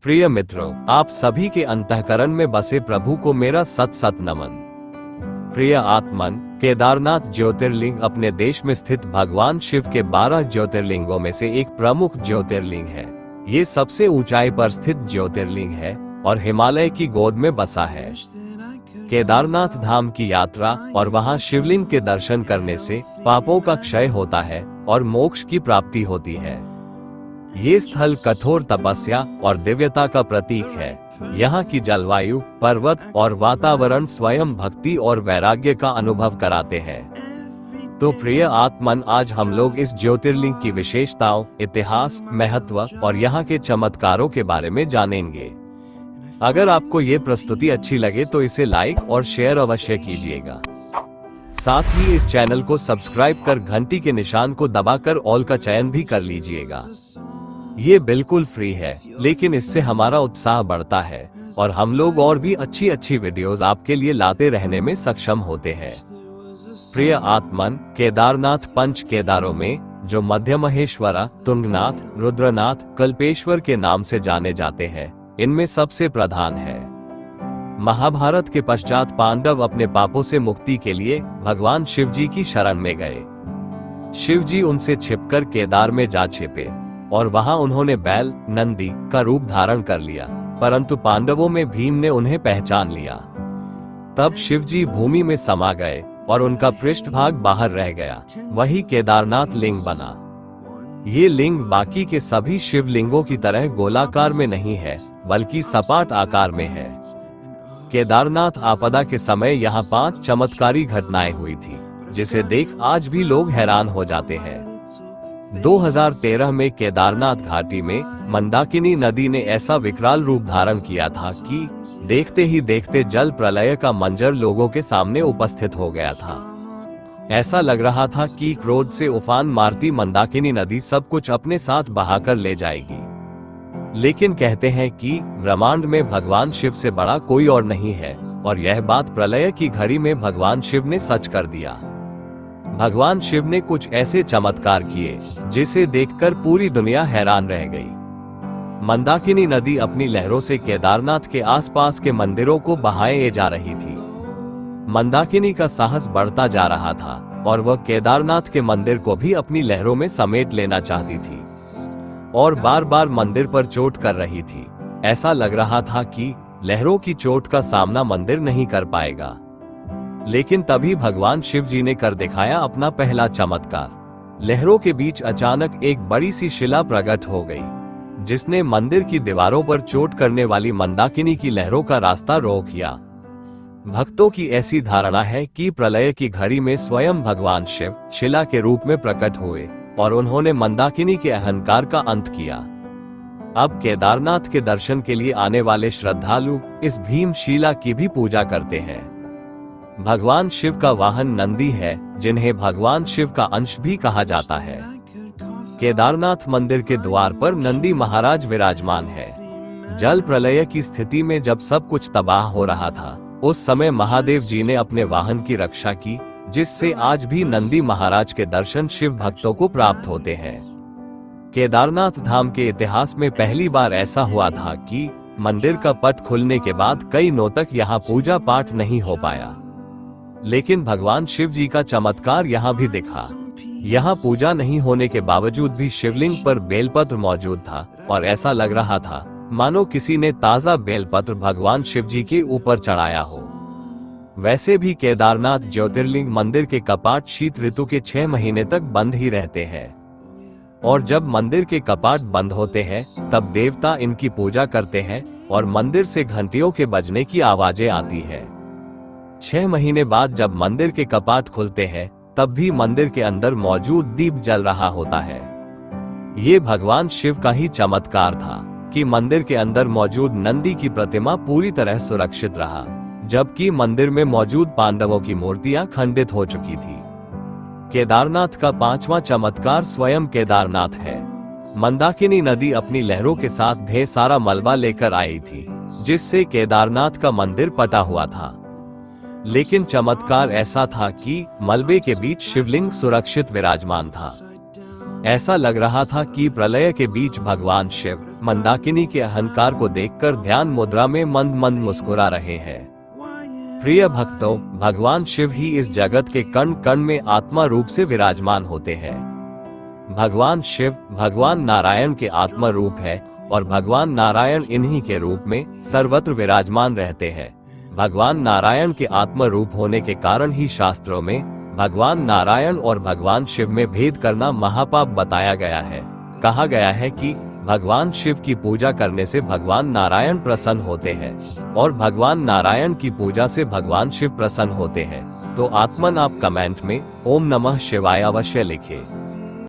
प्रिय मित्रों, आप सभी के अंतःकरण में बसे प्रभु को मेरा सत सत नमन। प्रिय आत्मन, केदारनाथ ज्योतिर्लिंग अपने देश में स्थित भगवान शिव के 12 ज्योतिर्लिंगों में से एक प्रमुख ज्योतिर्लिंग है। ये सबसे ऊंचाई पर स्थित ज्योतिर्लिंग है और हिमालय की गोद में बसा है। केदारनाथ धाम की यात्रा और वहां शिवलिंग के दर्शन करने से पापों का क्षय होता है और मोक्ष की प्राप्ति होती है। ये स्थल कठोर तपस्या और दिव्यता का प्रतीक है। यहाँ की जलवायु, पर्वत और वातावरण स्वयं भक्ति और वैराग्य का अनुभव कराते हैं। तो प्रिय आत्मन, आज हम लोग इस ज्योतिर्लिंग की विशेषताओं, इतिहास, महत्व और यहाँ के चमत्कारों के बारे में जानेंगे। अगर आपको ये प्रस्तुति अच्छी लगे तो इसे लाइक और शेयर अवश्य कीजिएगा। साथ ही इस चैनल को सब्सक्राइब कर घंटी के निशान को दबाकर ऑल का चयन भी कर लीजिएगा। ये बिल्कुल फ्री है, लेकिन इससे हमारा उत्साह बढ़ता है और हम लोग और भी अच्छी अच्छी वीडियोस आपके लिए लाते रहने में सक्षम होते हैं। प्रिय आत्मन, केदारनाथ पंच केदारों में, जो मध्य महेश्वरा, तुंगनाथ, रुद्रनाथ, कल्पेश्वर के नाम से जाने जाते हैं, इनमें सबसे प्रधान है। महाभारत के पश्चात पांडव अपने पापों से मुक्ति के लिए भगवान शिव जी की शरण में गए। शिव जी उनसे छिपकर केदार में जा छिपे और वहां उन्होंने बैल, नंदी का रूप धारण कर लिया, परंतु पांडवों में भीम ने उन्हें पहचान लिया। तब शिव जी भूमि में समा गए और उनका पृष्ठभाग बाहर रह गया। वही केदारनाथ लिंग बना। ये लिंग बाकी के सभी शिवलिंगों की तरह गोलाकार में नहीं है, बल्कि सपाट आकार में है। केदारनाथ आपदा के समय यहाँ 5 चमत्कारी घटनाएं हुई थी, जिसे देख आज भी लोग हैरान हो जाते हैं। 2013 में केदारनाथ घाटी में मंदाकिनी नदी ने ऐसा विकराल रूप धारण किया था कि देखते ही देखते जल प्रलय का मंजर लोगों के सामने उपस्थित हो गया था। ऐसा लग रहा था कि क्रोध से उफान मारती मंदाकिनी नदी सब कुछ अपने साथ बहाकर ले जाएगी। लेकिन कहते हैं कि ब्रह्मांड में भगवान शिव से बड़ा कोई और नहीं है, और यह बात प्रलय की घड़ी में भगवान शिव ने सच कर दिया। भगवान शिव ने कुछ ऐसे चमत्कार किए जिसे देखकर पूरी दुनिया हैरान रह गई। मंदाकिनी नदी अपनी लहरों से केदारनाथ के आसपास के मंदिरों को बहाए जा रही थी। मंदाकिनी का साहस बढ़ता जा रहा था और वह केदारनाथ के मंदिर को भी अपनी लहरों में समेट लेना चाहती थी और बार बार मंदिर पर चोट कर रही थी। ऐसा लग रहा था कि लहरों की चोट का सामना मंदिर नहीं कर पाएगा। लेकिन तभी भगवान शिव जी ने कर दिखाया अपना पहला चमत्कार। लहरों के बीच अचानक एक बड़ी सी शिला प्रकट हो गई, जिसने मंदिर की दीवारों पर चोट करने वाली मंदाकिनी की लहरों का रास्ता रोक दिया। भक्तों की ऐसी धारणा है कि प्रलय की घड़ी में स्वयं भगवान शिव शिला के रूप में प्रकट हुए और उन्होंने मंदाकिनी के अहंकार का अंत किया। अब केदारनाथ के दर्शन के लिए आने वाले श्रद्धालु इस भीम शिला की भी पूजा करते हैं। भगवान शिव का वाहन नंदी है, जिन्हें भगवान शिव का अंश भी कहा जाता है। केदारनाथ मंदिर के द्वार पर नंदी महाराज विराजमान है। जल प्रलय की स्थिति में जब सब कुछ तबाह हो रहा था, उस समय महादेव जी ने अपने वाहन की रक्षा की, जिससे आज भी नंदी महाराज के दर्शन शिव भक्तों को प्राप्त होते हैं। केदारनाथ धाम के इतिहास में पहली बार ऐसा हुआ था कि मंदिर का पट खुलने के बाद कई दिनों तक यहाँ पूजा पाठ नहीं हो पाया। लेकिन भगवान शिव जी का चमत्कार यहाँ भी दिखा। यहाँ पूजा नहीं होने के बावजूद भी शिवलिंग पर बेलपत्र मौजूद था और ऐसा लग रहा था मानो किसी ने ताजा बेलपत्र भगवान शिव जी के ऊपर चढ़ाया हो। वैसे भी केदारनाथ ज्योतिर्लिंग मंदिर के कपाट शीत ऋतु के 6 महीने तक बंद ही रहते हैं, और जब मंदिर के कपाट बंद होते हैं तब देवता इनकी पूजा करते हैं और मंदिर से घंटियों के बजने की आवाजें आती है। 6 महीने बाद जब मंदिर के कपाट खुलते हैं तब भी मंदिर के अंदर मौजूद दीप जल रहा होता है। ये भगवान शिव का ही चमत्कार था कि मंदिर के अंदर मौजूद नंदी की प्रतिमा पूरी तरह सुरक्षित रहा, जबकि मंदिर में मौजूद पांडवों की मूर्तियां खंडित हो चुकी थी। केदारनाथ का 5वां चमत्कार स्वयं केदारनाथ है। मंदाकिनी नदी अपनी लहरों के साथ ढेर सारा मलबा लेकर आई थी, जिससे केदारनाथ का मंदिर पटा हुआ था। लेकिन चमत्कार ऐसा था कि मलबे के बीच शिवलिंग सुरक्षित विराजमान था। ऐसा लग रहा था कि प्रलय के बीच भगवान शिव मंदाकिनी के अहंकार को देखकर ध्यान मुद्रा में मंद मंद मुस्कुरा रहे हैं। प्रिय भक्तों, भगवान शिव ही इस जगत के कण कण में आत्मा रूप से विराजमान होते हैं। भगवान शिव भगवान नारायण के आत्मा रूप है और भगवान नारायण इन्हीं के रूप में सर्वत्र विराजमान रहते हैं। भगवान नारायण के आत्मा रूप होने के कारण ही शास्त्रों में भगवान नारायण और भगवान शिव में भेद करना महापाप बताया गया है। कहा गया है कि भगवान शिव की पूजा करने से भगवान नारायण प्रसन्न होते हैं और भगवान नारायण की पूजा से भगवान शिव प्रसन्न होते हैं। तो आत्मन आप कमेंट में ओम नमः शिवाय अवश्य लिखें।